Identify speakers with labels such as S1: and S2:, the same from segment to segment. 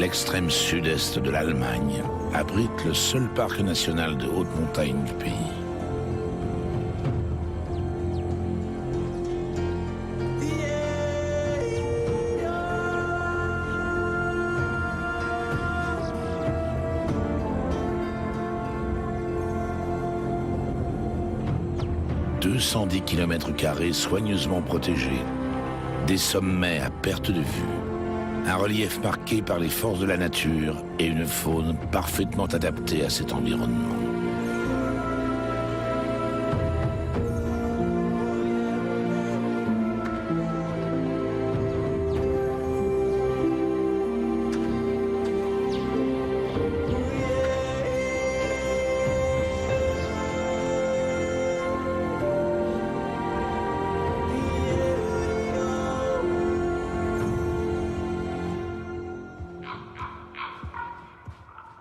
S1: l'extrême sud-est de l'Allemagne, abrite le seul parc national de haute montagne du pays. « 210 km² soigneusement protégés, des sommets à perte de vue, un relief marqué par les forces de la nature et une faune parfaitement adaptée à cet environnement.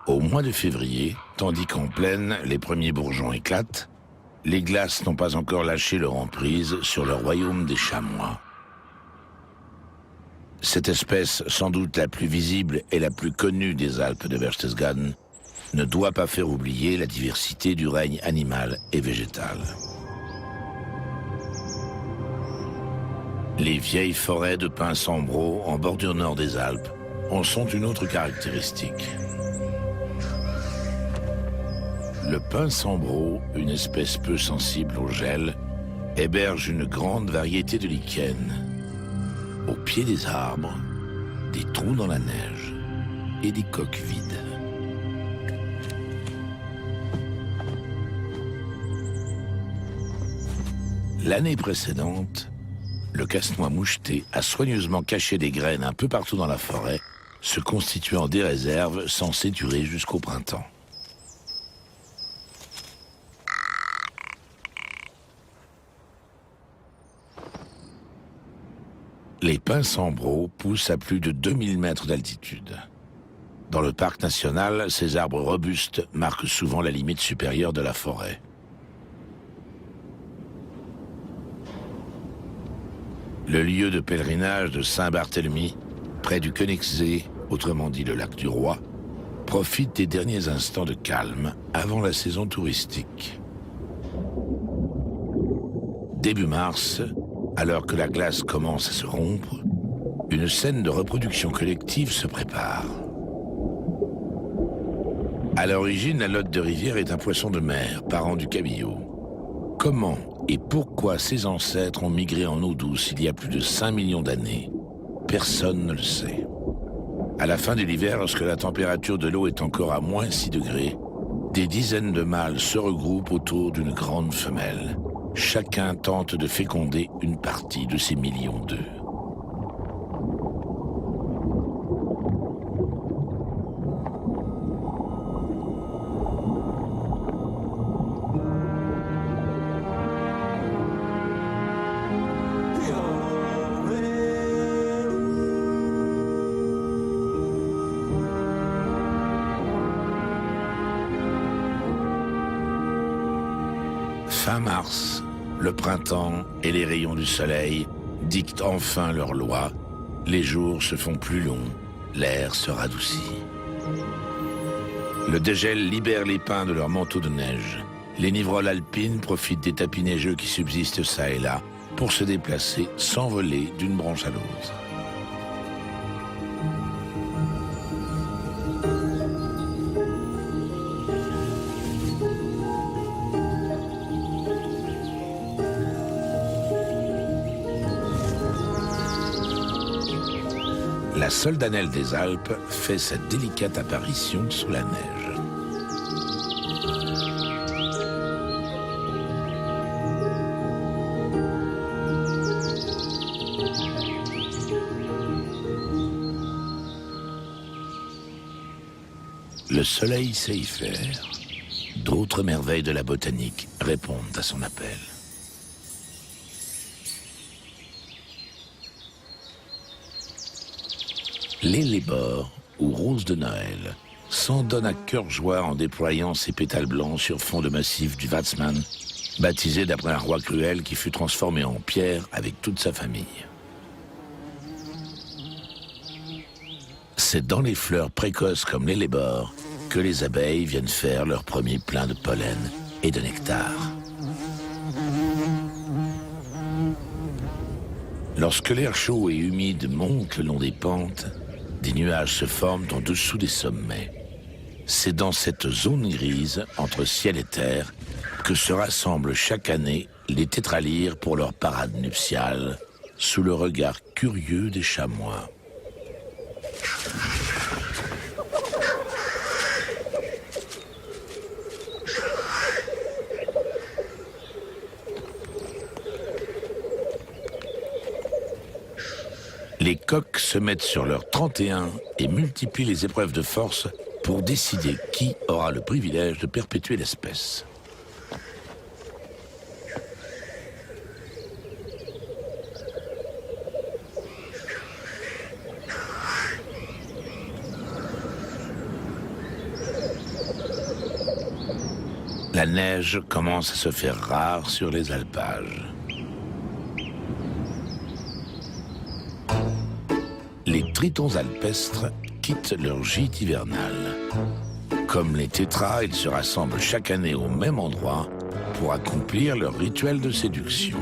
S1: Au mois de février, tandis qu'en plaine, les premiers bourgeons éclatent, les glaces n'ont pas encore lâché leur emprise sur le royaume des chamois. Cette espèce, sans doute la plus visible et la plus connue des Alpes de Berchtesgaden, ne doit pas faire oublier la diversité du règne animal et végétal. Les vieilles forêts de pins sambraux en bordure nord des Alpes en sont une autre caractéristique. Le pin sambraux, une espèce peu sensible au gel, héberge une grande variété de lichens. Au pied des arbres, des trous dans la neige et des coques vides. L'année précédente, le casse-noix moucheté a soigneusement caché des graines un peu partout dans la forêt, se constituant des réserves censées durer jusqu'au printemps. Les pins sambraux poussent à plus de 2000 mètres d'altitude. Dans le parc national, ces arbres robustes marquent souvent la limite supérieure de la forêt. Le lieu de pèlerinage de Saint-Barthélemy, près du Königssee, autrement dit le lac du Roi, profite des derniers instants de calme avant la saison touristique. Début mars, alors que la glace commence à se rompre, une scène de reproduction collective se prépare. À l'origine, la lotte de rivière est un poisson de mer, parent du cabillaud. Comment et pourquoi ses ancêtres ont migré en eau douce il y a plus de 5 millions d'années, personne ne le sait. À la fin de l'hiver, lorsque la température de l'eau est encore à moins 6 degrés, des dizaines de mâles se regroupent autour d'une grande femelle. Chacun tente de féconder une partie de ces millions d'œufs. Fin mars, le printemps et les rayons du soleil dictent enfin leurs lois. Les jours se font plus longs, l'air se radoucit. Le dégel libère les pins de leur manteau de neige. Les nivroles alpines profitent des tapis neigeux qui subsistent çà et là pour se déplacer, s'envoler d'une branche à l'autre. La soldanelle des Alpes fait sa délicate apparition sous la neige. Le soleil sait y faire. D'autres merveilles de la botanique répondent à son appel. L'hellebore, ou rose de Noël, s'en donne à cœur joie en déployant ses pétales blancs sur fond de massif du Watzmann, baptisé d'après un roi cruel qui fut transformé en pierre avec toute sa famille. C'est dans les fleurs précoces comme l'ellébore que les abeilles viennent faire leur premier plein de pollen et de nectar. Lorsque l'air chaud et humide monte le long des pentes, des nuages se forment en dessous des sommets. C'est dans cette zone grise, entre ciel et terre, que se rassemblent chaque année les tétralyres pour leur parade nuptiale, sous le regard curieux des chamois. Les coqs se mettent sur leur 31 et multiplient les épreuves de force pour décider qui aura le privilège de perpétuer l'espèce. La neige commence à se faire rare sur les alpages. Les tritons alpestres quittent leur gîte hivernal. Comme les tétras, ils se rassemblent chaque année au même endroit pour accomplir leur rituel de séduction.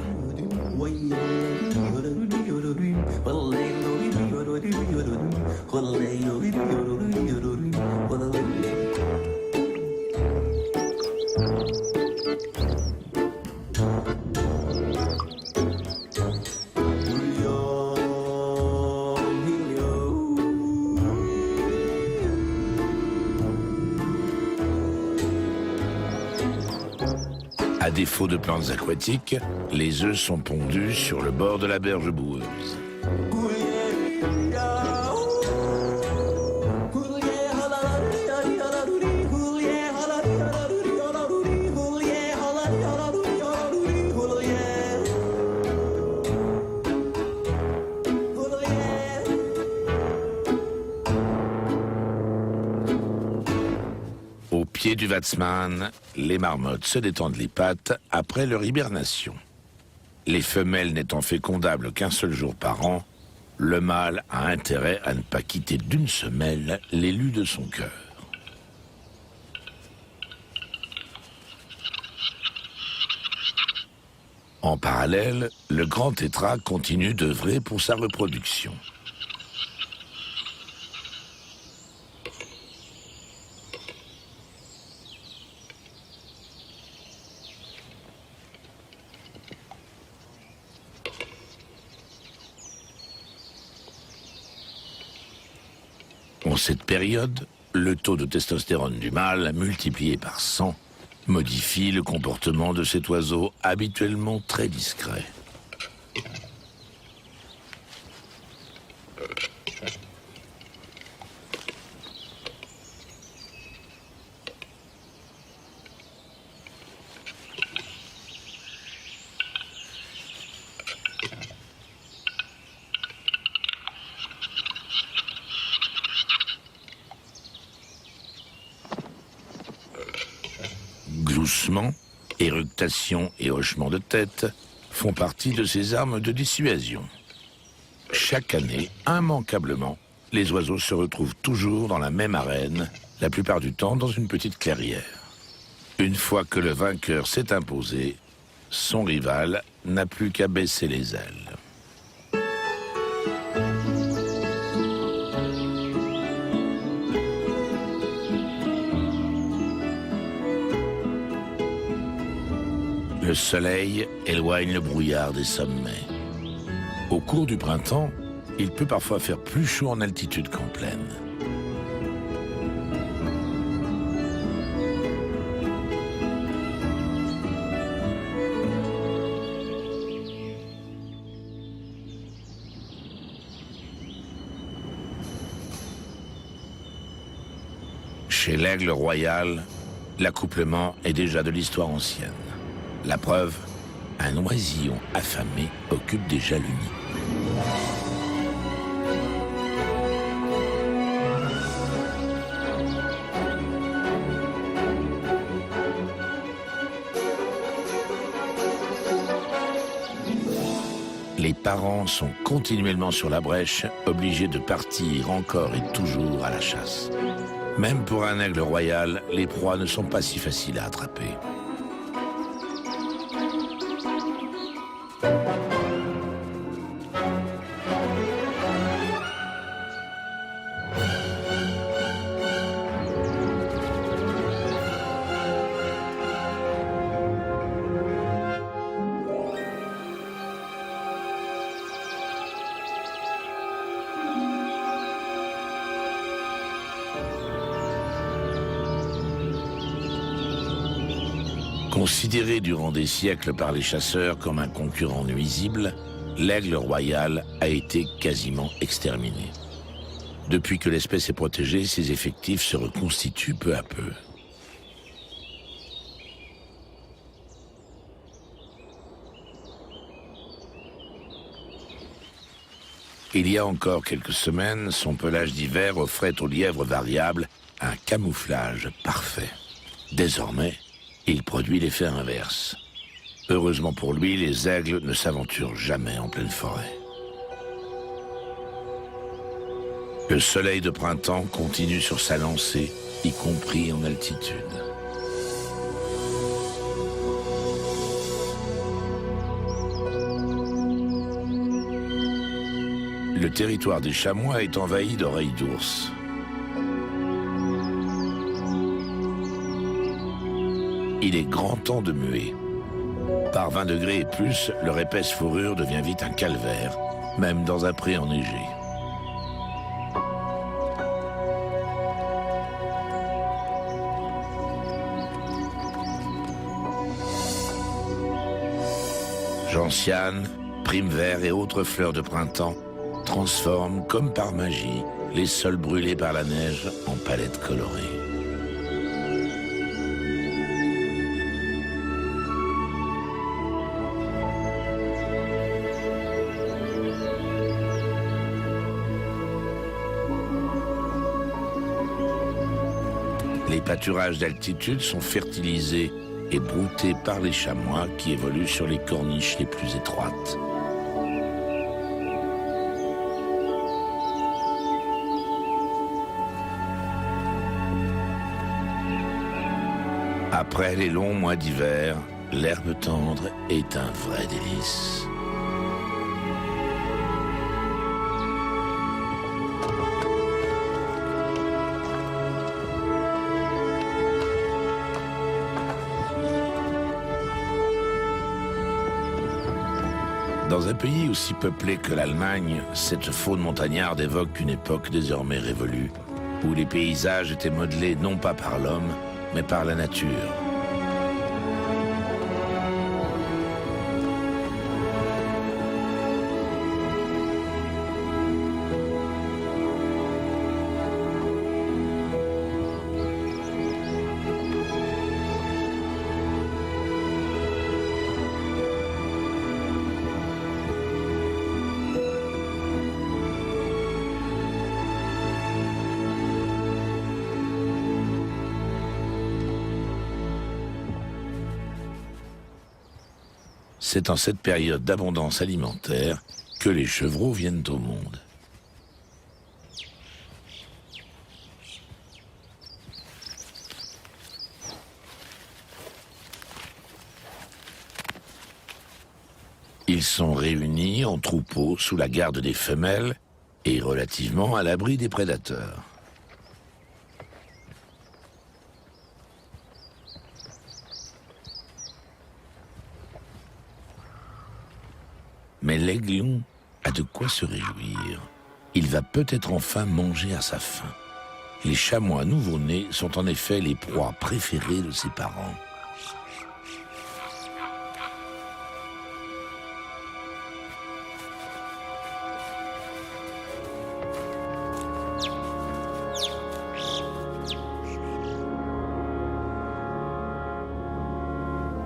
S1: À défaut de plantes aquatiques, les œufs sont pondus sur le bord de la berge boueuse. Au pied du Watzmann, les marmottes se détendent les pattes après leur hibernation. Les femelles n'étant fécondables qu'un seul jour par an, le mâle a intérêt à ne pas quitter d'une semelle l'élu de son cœur. En parallèle, le grand tétra continue d'œuvrer pour sa reproduction. En cette période, le taux de testostérone du mâle, multiplié par 100, modifie le comportement de cet oiseau habituellement très discret. Gloussements, éructations et hochements de tête font partie de ces armes de dissuasion. Chaque année, immanquablement, les oiseaux se retrouvent toujours dans la même arène, la plupart du temps dans une petite clairière. Une fois que le vainqueur s'est imposé, son rival n'a plus qu'à baisser les ailes. Le soleil éloigne le brouillard des sommets. Au cours du printemps, il peut parfois faire plus chaud en altitude qu'en plaine. Chez l'aigle royal, l'accouplement est déjà de l'histoire ancienne. La preuve, un oisillon affamé occupe déjà le nid. Les parents sont continuellement sur la brèche, obligés de partir encore et toujours à la chasse. Même pour un aigle royal, les proies ne sont pas si faciles à attraper. Considéré durant des siècles par les chasseurs comme un concurrent nuisible, l'aigle royal a été quasiment exterminé. Depuis que l'espèce est protégée, ses effectifs se reconstituent peu à peu. Il y a encore quelques semaines, son pelage d'hiver offrait au lièvre variable un camouflage parfait. Désormais, il produit l'effet inverse. Heureusement pour lui, les aigles ne s'aventurent jamais en pleine forêt. Le soleil de printemps continue sur sa lancée, y compris en altitude. Le territoire des chamois est envahi d'oreilles d'ours. Il est grand temps de muer. Par 20 degrés et plus, leur épaisse fourrure devient vite un calvaire, même dans un pré enneigé. Gentiane, prime vert et autres fleurs de printemps transforment, comme par magie, les sols brûlés par la neige en palettes colorées. Les pâturages d'altitude sont fertilisés et broutés par les chamois qui évoluent sur les corniches les plus étroites. Après les longs mois d'hiver, l'herbe tendre est un vrai délice. Dans un pays aussi peuplé que l'Allemagne, cette faune montagnarde évoque une époque désormais révolue, où les paysages étaient modelés non pas par l'homme, mais par la nature. C'est en cette période d'abondance alimentaire que les chevreaux viennent au monde. Ils sont réunis en troupeaux sous la garde des femelles et relativement à l'abri des prédateurs. Mais l'aiglon a de quoi se réjouir. Il va peut-être enfin manger à sa faim. Les chamois nouveau-nés sont en effet les proies préférées de ses parents.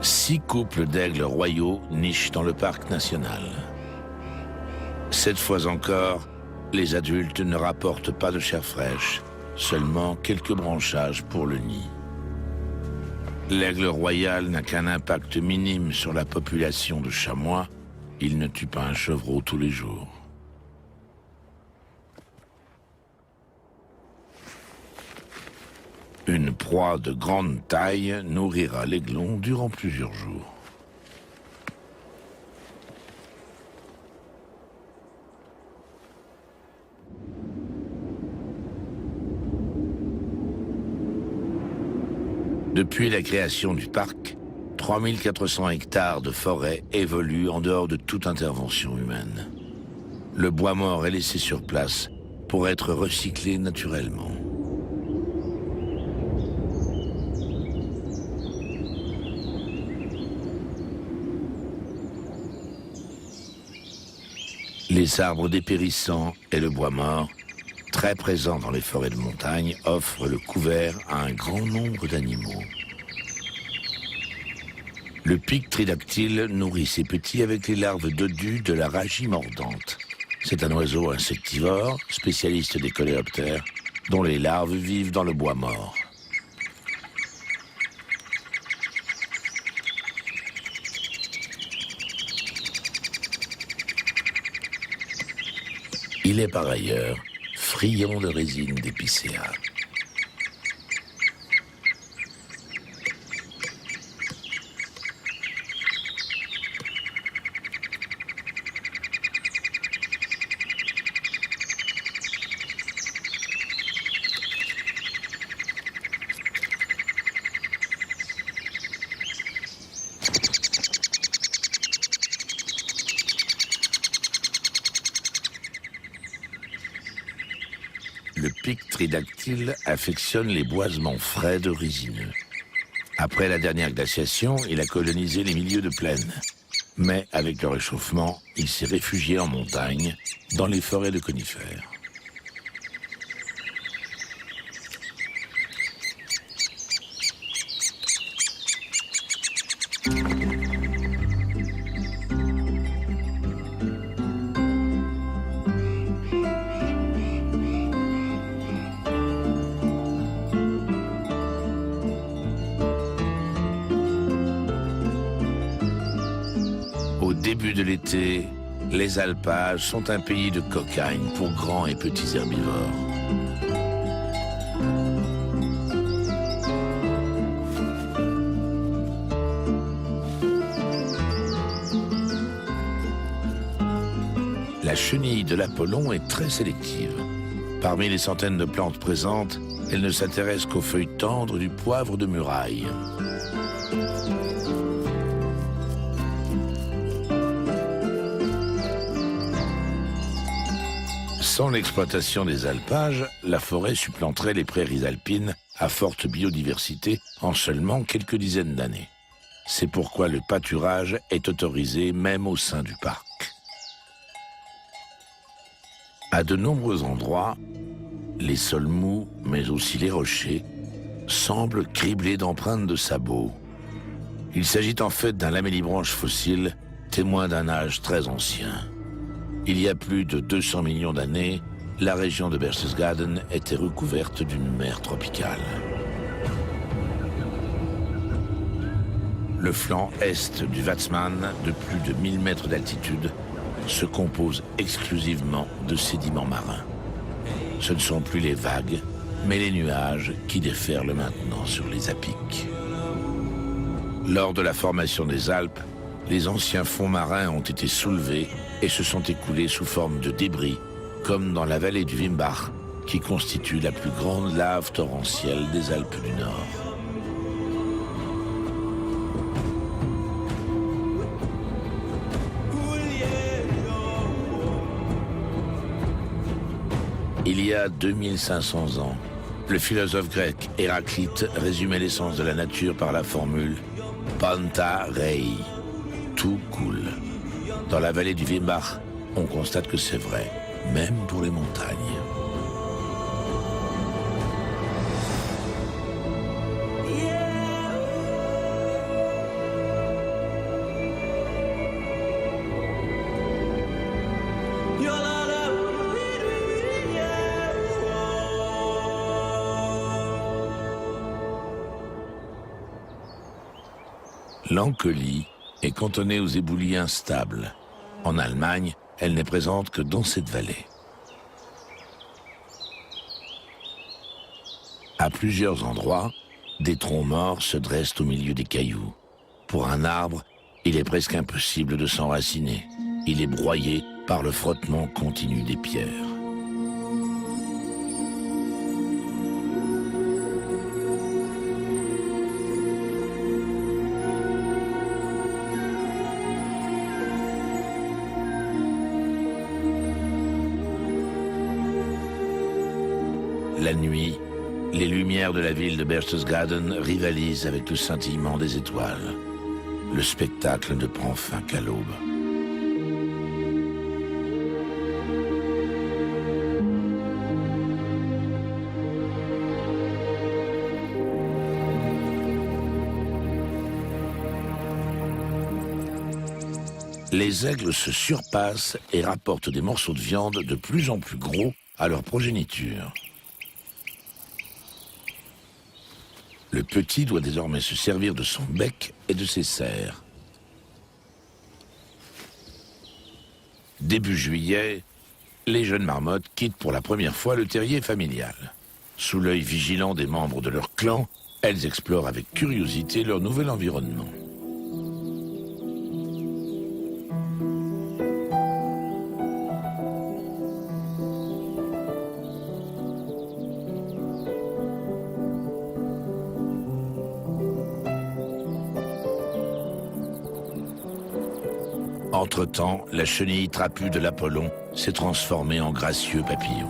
S1: Six couples d'aigles royaux nichent dans le parc national. Cette fois encore, les adultes ne rapportent pas de chair fraîche, seulement quelques branchages pour le nid. L'aigle royal n'a qu'un impact minime sur la population de chamois, il ne tue pas un chevreau tous les jours. Une proie de grande taille nourrira l'aiglon durant plusieurs jours. Depuis la création du parc, 3400 hectares de forêt évoluent en dehors de toute intervention humaine. Le bois mort est laissé sur place pour être recyclé naturellement. Les arbres dépérissants et le bois mort, très présents dans les forêts de montagne, offrent le couvert à un grand nombre d'animaux. Le pic tridactyle nourrit ses petits avec les larves dodues de la ragie mordante. C'est un oiseau insectivore, spécialiste des coléoptères, dont les larves vivent dans le bois mort. Il est par ailleurs friand de résine d'épicéa. Le pic tridactyle affectionne les boisements frais de résineux. Après la dernière glaciation, il a colonisé les milieux de plaine. Mais avec le réchauffement, il s'est réfugié en montagne, dans les forêts de conifères. Au début de l'été, les alpages sont un pays de cocagne pour grands et petits herbivores. La chenille de l'Apollon est très sélective. Parmi les centaines de plantes présentes, elle ne s'intéresse qu'aux feuilles tendres du poivre de muraille. Sans l'exploitation des alpages, la forêt supplanterait les prairies alpines à forte biodiversité en seulement quelques dizaines d'années. C'est pourquoi le pâturage est autorisé même au sein du parc. À de nombreux endroits, les sols mous, mais aussi les rochers, semblent criblés d'empreintes de sabots. Il s'agit en fait d'un lamellibranche fossile, témoin d'un âge très ancien. Il y a plus de 200 millions d'années, la région de Berchtesgaden était recouverte d'une mer tropicale. Le flanc est du Watzmann, de plus de 1000 mètres d'altitude, se compose exclusivement de sédiments marins. Ce ne sont plus les vagues, mais les nuages qui déferlent maintenant sur les apics. Lors de la formation des Alpes, les anciens fonds marins ont été soulevés et se sont écoulés sous forme de débris, comme dans la vallée du Wimbach, qui constitue la plus grande lave torrentielle des Alpes du Nord. Il y a 2500 ans, le philosophe grec Héraclite résumait l'essence de la nature par la formule « Panta rei », tout coule. Dans la vallée du Wimbach, on constate que c'est vrai, même pour les montagnes. L'Ancolie est cantonnée aux éboulis instables. En Allemagne, elle n'est présente que dans cette vallée. À plusieurs endroits, des troncs morts se dressent au milieu des cailloux. Pour un arbre, il est presque impossible de s'enraciner. Il est broyé par le frottement continu des pierres. La nuit, les lumières de la ville de Berchtesgaden rivalisent avec le scintillement des étoiles. Le spectacle ne prend fin qu'à l'aube. Les aigles se surpassent et rapportent des morceaux de viande de plus en plus gros à leur progéniture. Le petit doit désormais se servir de son bec et de ses serres. Début juillet, les jeunes marmottes quittent pour la première fois le terrier familial. Sous l'œil vigilant des membres de leur clan, elles explorent avec curiosité leur nouvel environnement. Entre-temps, la chenille trapue de l'Apollon s'est transformée en gracieux papillon.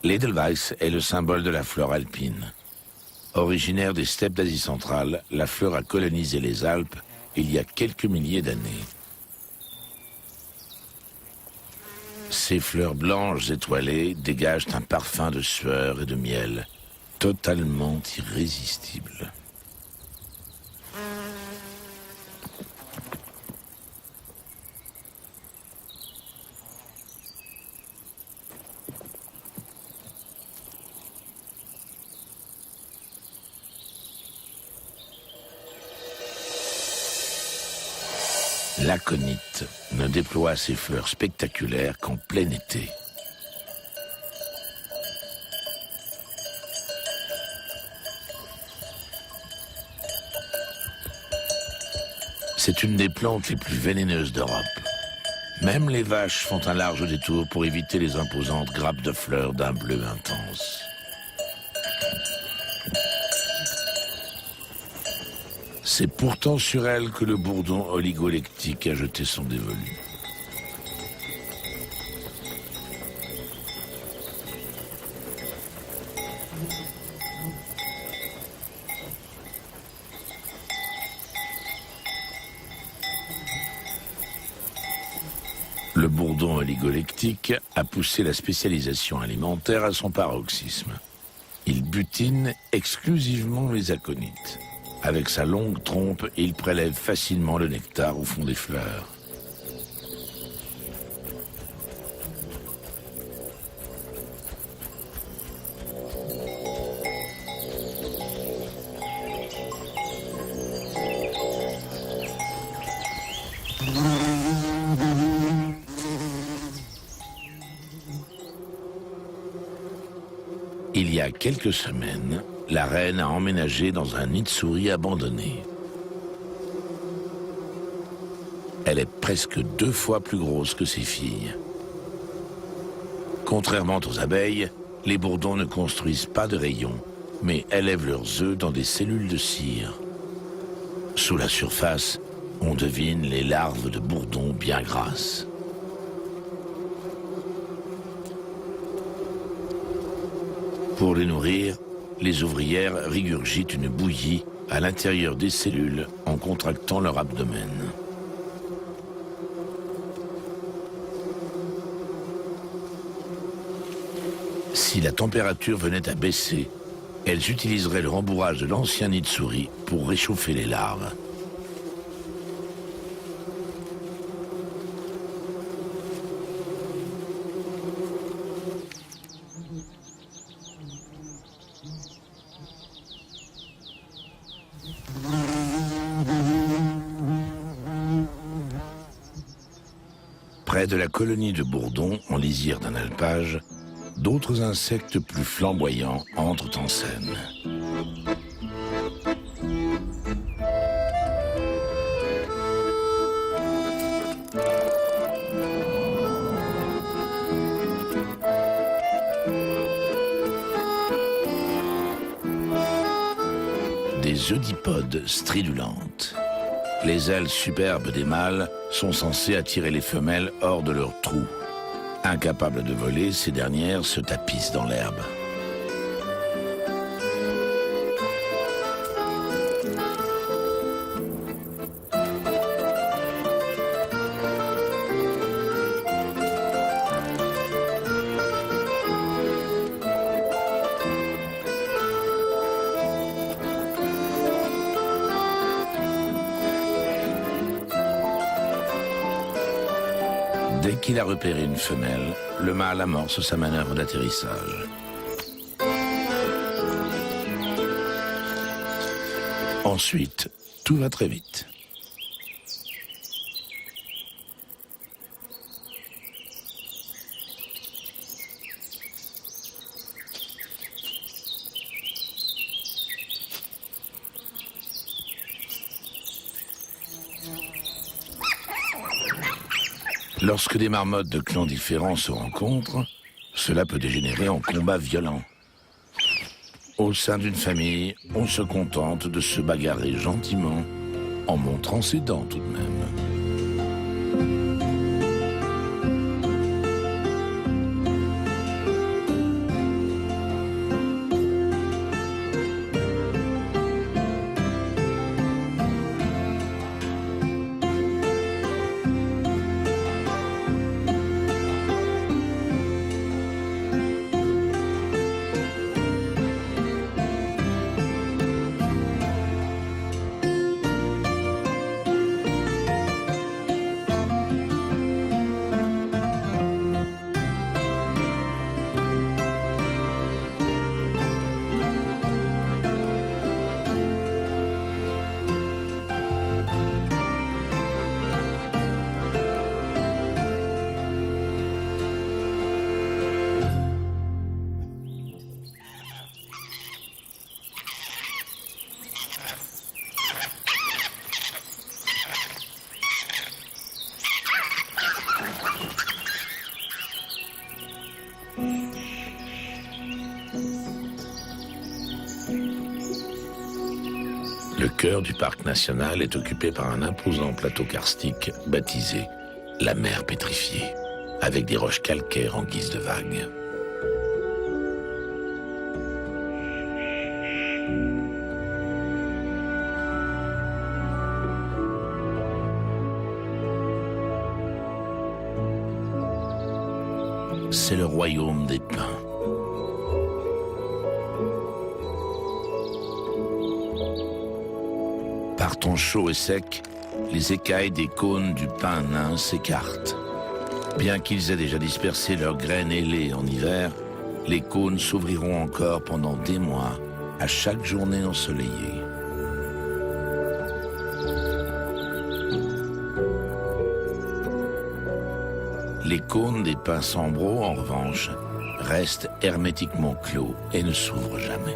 S1: L'Edelweiss est le symbole de la flore alpine. Originaire des steppes d'Asie centrale, la fleur a colonisé les Alpes il y a quelques milliers d'années. Ces fleurs blanches étoilées dégagent un parfum de sueur et de miel, totalement irrésistible. L'aconite ne déploie ses fleurs spectaculaires qu'en plein été. C'est une des plantes les plus vénéneuses d'Europe. Même les vaches font un large détour pour éviter les imposantes grappes de fleurs d'un bleu intense. C'est pourtant sur elle que le bourdon oligolectique a jeté son dévolu. Le bourdon oligolectique a poussé la spécialisation alimentaire à son paroxysme. Il butine exclusivement les aconites. Avec sa longue trompe, il prélève facilement le nectar au fond des fleurs. Il y a quelques semaines, la reine a emménagé dans un nid de souris abandonné. Elle est presque 2 fois plus grosse que ses filles. Contrairement aux abeilles, les bourdons ne construisent pas de rayons, mais élèvent leurs œufs dans des cellules de cire. Sous la surface, on devine les larves de bourdons bien grasses. Pour les nourrir, les ouvrières régurgitent une bouillie à l'intérieur des cellules en contractant leur abdomen. Si la température venait à baisser, elles utiliseraient le rembourrage de l'ancien nid de souris pour réchauffer les larves. Près de la colonie de Bourdon, en lisière d'un alpage, d'autres insectes plus flamboyants entrent en scène. Des eudipodes stridulentes. Les ailes superbes des mâles sont censées attirer les femelles hors de leur trou. Incapables de voler, ces dernières se tapissent dans l'herbe. Dès qu'il a repéré une femelle, le mâle amorce sa manœuvre d'atterrissage. Ensuite, tout va très vite. Lorsque des marmottes de clans différents se rencontrent, cela peut dégénérer en combat violent. Au sein d'une famille, on se contente de se bagarrer gentiment, en montrant ses dents tout de même. Le cœur du parc national est occupé par un imposant plateau karstique baptisé la mer pétrifiée, avec des roches calcaires en guise de vagues. C'est le royaume des pins. Par temps chaud et sec, les écailles des cônes du pin nain s'écartent. Bien qu'ils aient déjà dispersé leurs graines ailées en hiver, les cônes s'ouvriront encore pendant des mois, à chaque journée ensoleillée. Les cônes des pins sambraux, en revanche, restent hermétiquement clos et ne s'ouvrent jamais.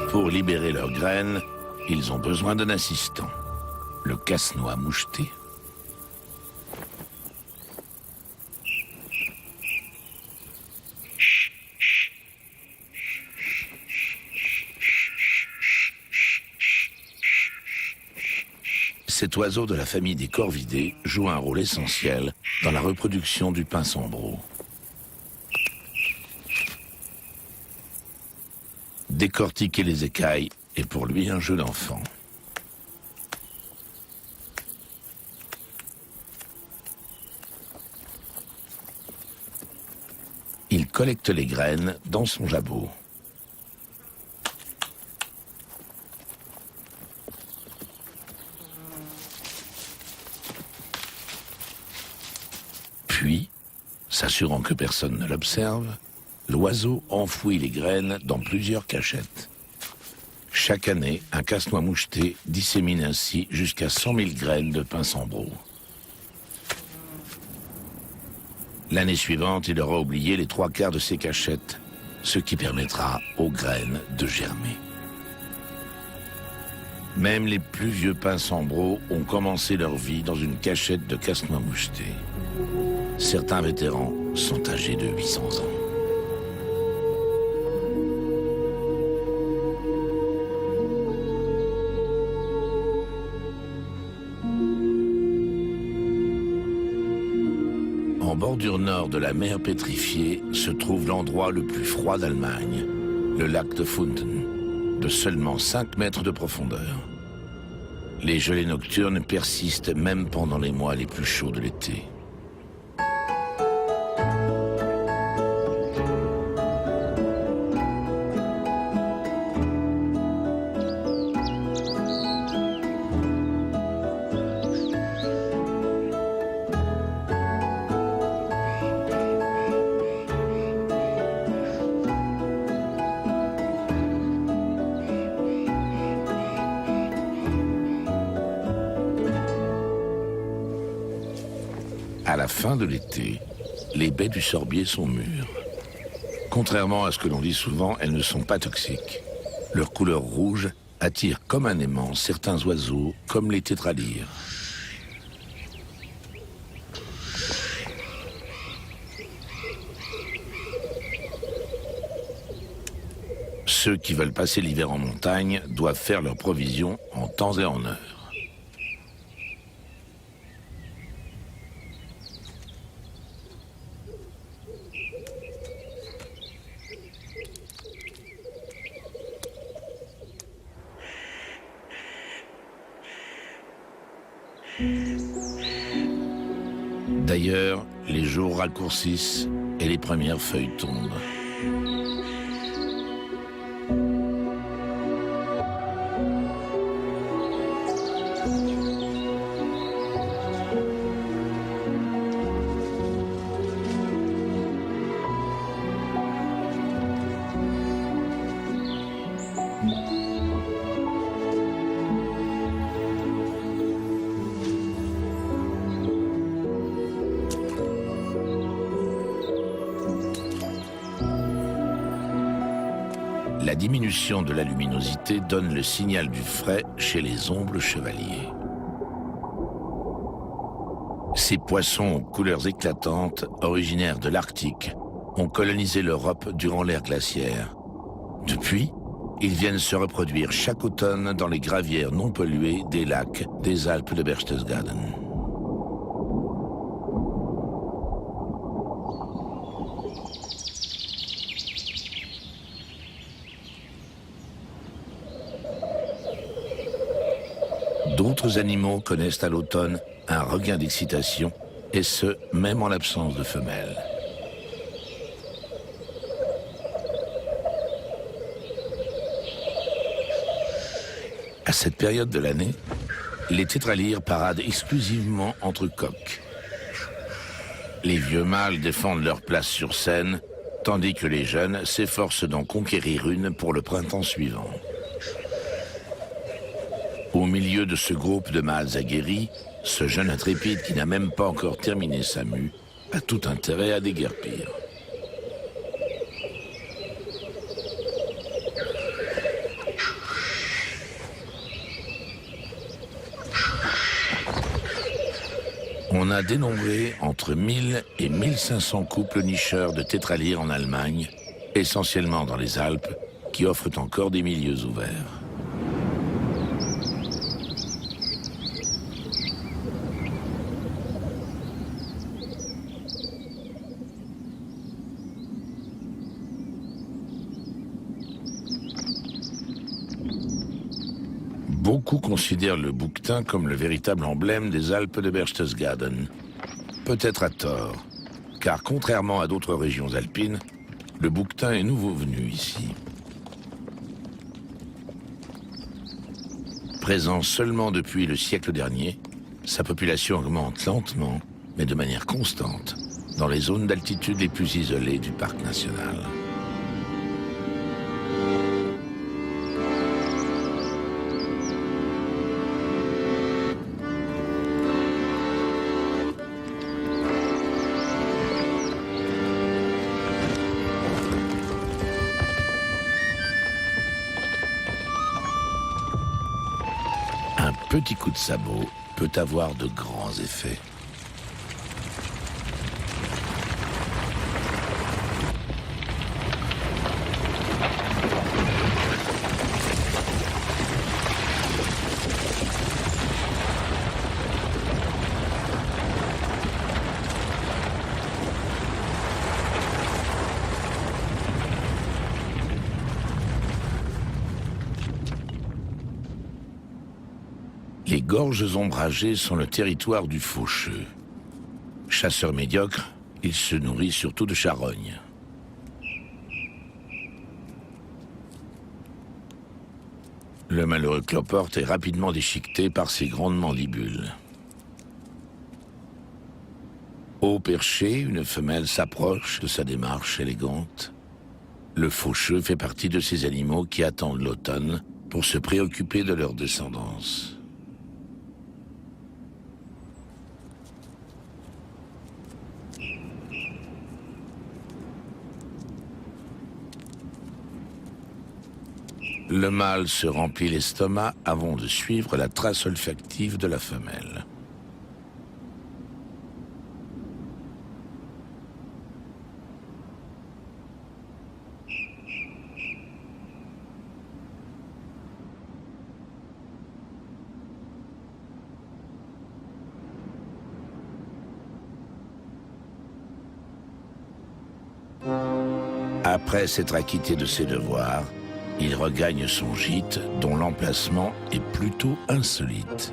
S1: Pour libérer leurs graines, ils ont besoin d'un assistant, le casse-noix moucheté. Cet oiseau de la famille des corvidés joue un rôle essentiel dans la reproduction du pin sambreau. Décortiquer les écailles est pour lui un jeu d'enfant. Il collecte les graines dans son jabot. Puis, s'assurant que personne ne l'observe, l'oiseau enfouit les graines dans plusieurs cachettes. Chaque année, un casse-noix moucheté dissémine ainsi jusqu'à 100 000 graines de pinsambro. L'année suivante, il aura oublié les 3/4 de ses cachettes, ce qui permettra aux graines de germer. Même les plus vieux pinsambro ont commencé leur vie dans une cachette de casse-noix moucheté. Certains vétérans sont âgés de 800 ans. En bordure nord de la mer pétrifiée se trouve l'endroit le plus froid d'Allemagne, le lac de Funten, de seulement 5 mètres de profondeur. Les gelées nocturnes persistent même pendant les mois les plus chauds de l'été. À la fin de l'été, les baies du Sorbier sont mûres. Contrairement à ce que l'on dit souvent, elles ne sont pas toxiques. Leur couleur rouge attire comme un aimant certains oiseaux, comme les tétralyres. Ceux qui veulent passer l'hiver en montagne doivent faire leurs provisions en temps et en heure. D'ailleurs, les jours raccourcissent et les premières feuilles tombent. La diminution de la luminosité donne le signal du frais chez les ombles chevaliers. Ces poissons aux couleurs éclatantes, originaires de l'Arctique, ont colonisé l'Europe durant l'ère glaciaire. Depuis, ils viennent se reproduire chaque automne dans les gravières non polluées des lacs des Alpes de Berchtesgaden. D'autres animaux connaissent à l'automne un regain d'excitation, et ce, même en l'absence de femelles. À cette période de l'année, les tétralyres paradent exclusivement entre coqs. Les vieux mâles défendent leur place sur scène, tandis que les jeunes s'efforcent d'en conquérir une pour le printemps suivant. Au milieu de ce groupe de mâles aguerris, ce jeune intrépide qui n'a même pas encore terminé sa mue a tout intérêt à déguerpir. On a dénombré entre 1000 et 1500 couples nicheurs de tétralyres en Allemagne, essentiellement dans les Alpes, qui offrent encore des milieux ouverts. Beaucoup considèrent le bouquetin comme le véritable emblème des Alpes de Berchtesgaden. Peut-être à tort, car contrairement à d'autres régions alpines, le bouquetin est nouveau venu ici. Présent seulement depuis le siècle dernier, sa population augmente lentement, mais de manière constante, dans les zones d'altitude les plus isolées du parc national. Un petit coup de sabot peut avoir de grands effets. Les gorges ombragées sont le territoire du faucheux. Chasseur médiocre, il se nourrit surtout de charognes. Le malheureux cloporte est rapidement déchiqueté par ses grandes mandibules. Haut perché, une femelle s'approche de sa démarche élégante. Le faucheux fait partie de ces animaux qui attendent l'automne pour se préoccuper de leur descendance. Le mâle se remplit l'estomac avant de suivre la trace olfactive de la femelle. Après s'être acquitté de ses devoirs, il regagne son gîte, dont l'emplacement est plutôt insolite.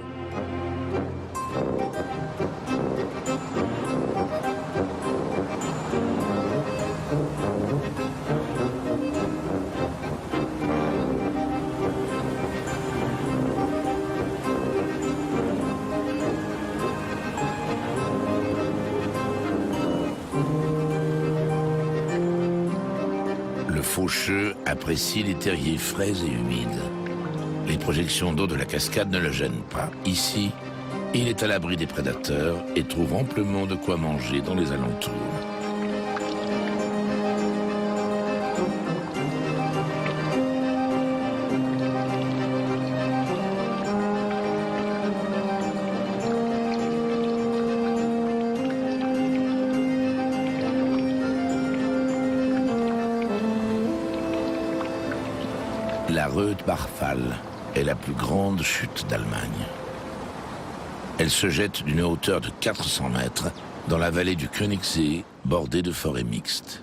S1: Le faucheux apprécie les terriers frais et humides. Les projections d'eau de la cascade ne le gênent pas. Ici, il est à l'abri des prédateurs et trouve amplement de quoi manger dans les alentours. La Rötbachfall est la plus grande chute d'Allemagne. Elle se jette d'une hauteur de 400 mètres dans la vallée du Königssee, bordée de forêts mixtes.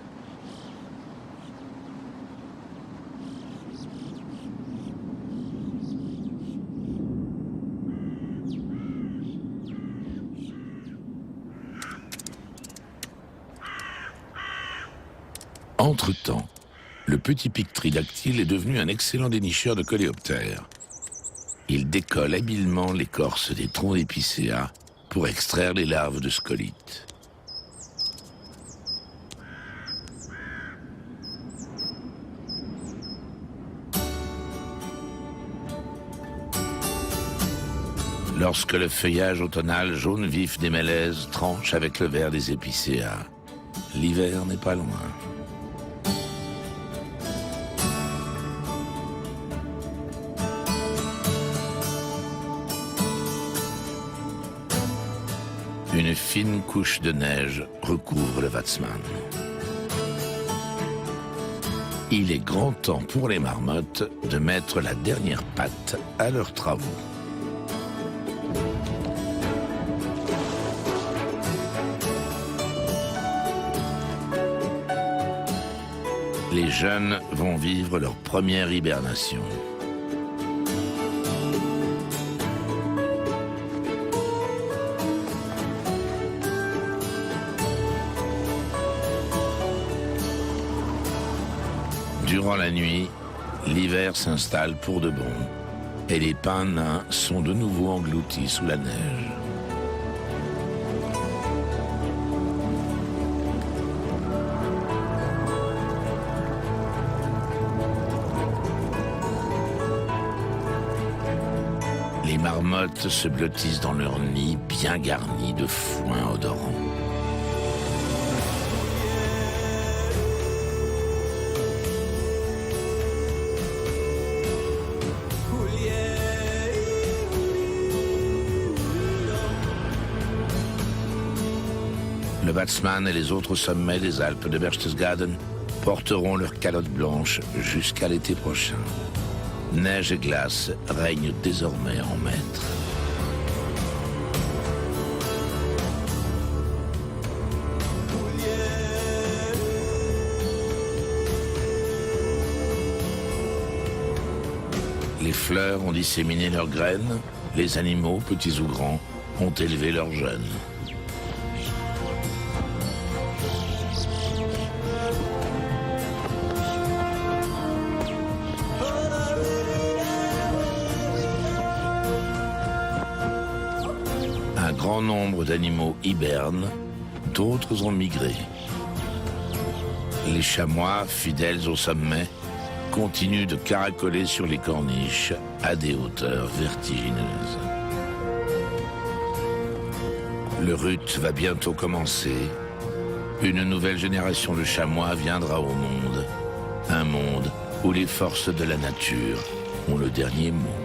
S1: Entre-temps, le petit pic tridactyle est devenu un excellent dénicheur de coléoptères. Il décolle habilement l'écorce des troncs d'épicéas pour extraire les larves de scolytes. Lorsque le feuillage automnal jaune vif des mélèzes tranche avec le vert des épicéas, l'hiver n'est pas loin. Une fine couche de neige recouvre le Watzmann. Il est grand temps pour les marmottes de mettre la dernière patte à leurs travaux. Les jeunes vont vivre leur première hibernation. Durant la nuit, l'hiver s'installe pour de bon et les pins nains sont de nouveau engloutis sous la neige. Les marmottes se blottissent dans leur nid bien garni de foin odorant. Le Batsman et les autres sommets des Alpes de Berchtesgaden porteront leurs calottes blanches jusqu'à l'été prochain. Neige et glace règnent désormais en maître. Les fleurs ont disséminé leurs graines, les animaux, petits ou grands, ont élevé leurs jeunes. Un grand nombre d'animaux hibernent, d'autres ont migré. Les chamois, fidèles au sommet, continuent de caracoler sur les corniches à des hauteurs vertigineuses. Le rut va bientôt commencer. Une nouvelle génération de chamois viendra au monde. Un monde où les forces de la nature ont le dernier mot.